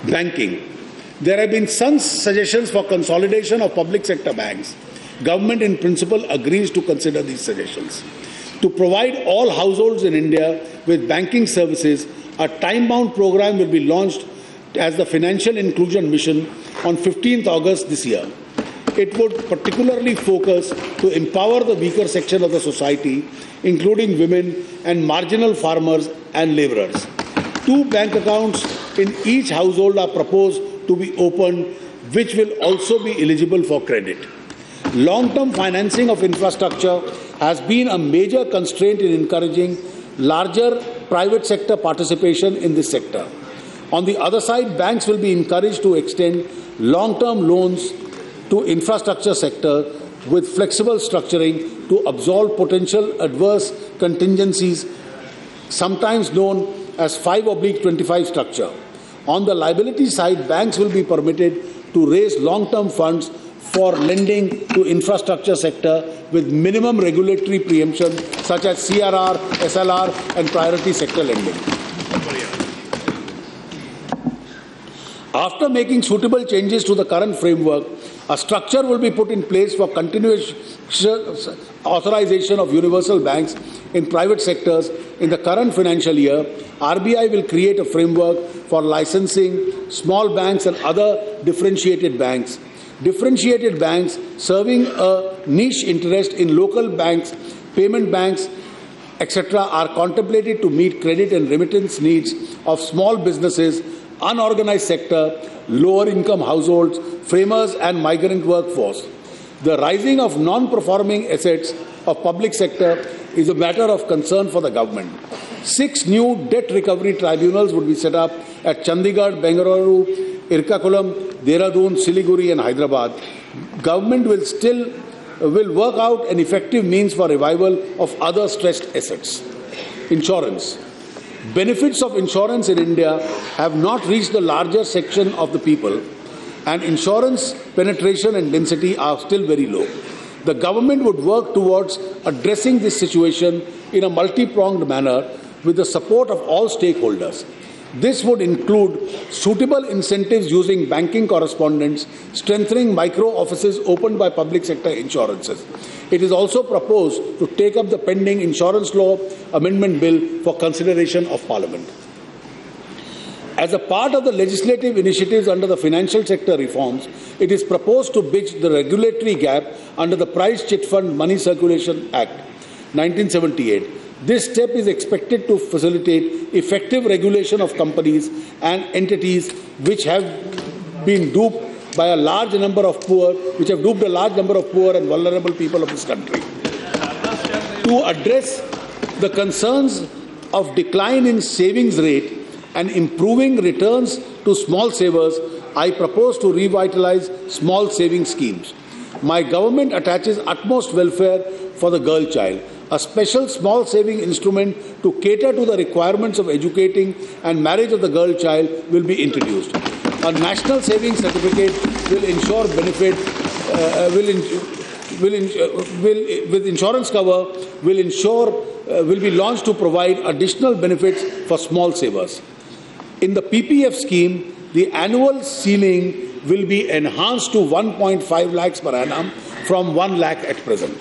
Banking. There have been some suggestions for consolidation of public sector banks. Government in principle agrees to consider these suggestions. To provide all households in India with banking services, a time-bound program will be launched as the Financial Inclusion Mission on 15th August this year. It would particularly focus to empower the weaker section of the society, including women and marginal farmers and labourers. 2 bank accounts in each household are proposed to be opened, which will also be eligible for credit. Long-term financing of infrastructure has been a major constraint in encouraging larger private sector participation in this sector. On the other side, banks will be encouraged to extend long-term loans to infrastructure sector with flexible structuring to absorb potential adverse contingencies, sometimes known as 5/25 structure. On the liability side, banks will be permitted to raise long-term funds for lending to infrastructure sector with minimum regulatory preemption such as CRR, SLR and priority sector lending. After making suitable changes to the current framework, a structure will be put in place for continuous authorization of universal banks in private sectors. In the current financial year, RBI will create a framework for licensing small banks and other differentiated banks. Differentiated banks serving a niche interest in local banks, payment banks, etc. are contemplated to meet credit and remittance needs of small businesses, unorganized sector, lower income households, framers and migrant workforce. The rising of non-performing assets of public sector is a matter of concern for the government. 6 new debt recovery tribunals would be set up at Chandigarh, Bengaluru, Irkakulam, Dehradun, Siliguri and Hyderabad. Government will work out an effective means for revival of other stressed assets. Insurance. Benefits of insurance in India have not reached the larger section of the people, and insurance penetration and density are still very low. The government would work towards addressing this situation in a multi-pronged manner with the support of all stakeholders. This would include suitable incentives using banking correspondents, strengthening micro offices opened by public sector insurances. It is also proposed to take up the pending Insurance Law Amendment Bill for consideration of Parliament. As a part of the legislative initiatives under the financial sector reforms, it is proposed to bridge the regulatory gap under the Price Chit Fund Money Circulation Act, 1978. This step is expected to facilitate effective regulation of companies and entities which have been duped by a large number of poor, and vulnerable people of this country. To address the concerns of decline in savings rate and improving returns to small savers, I propose to revitalize small saving schemes. My government attaches utmost welfare for the girl child. A special small saving instrument to cater to the requirements of educating and marriage of the girl child will be introduced. A national savings certificate will ensure benefit, with insurance cover, will be launched to provide additional benefits for small savers. In the PPF scheme, the annual ceiling will be enhanced to 1.5 lakhs per annum from 1 lakh at present.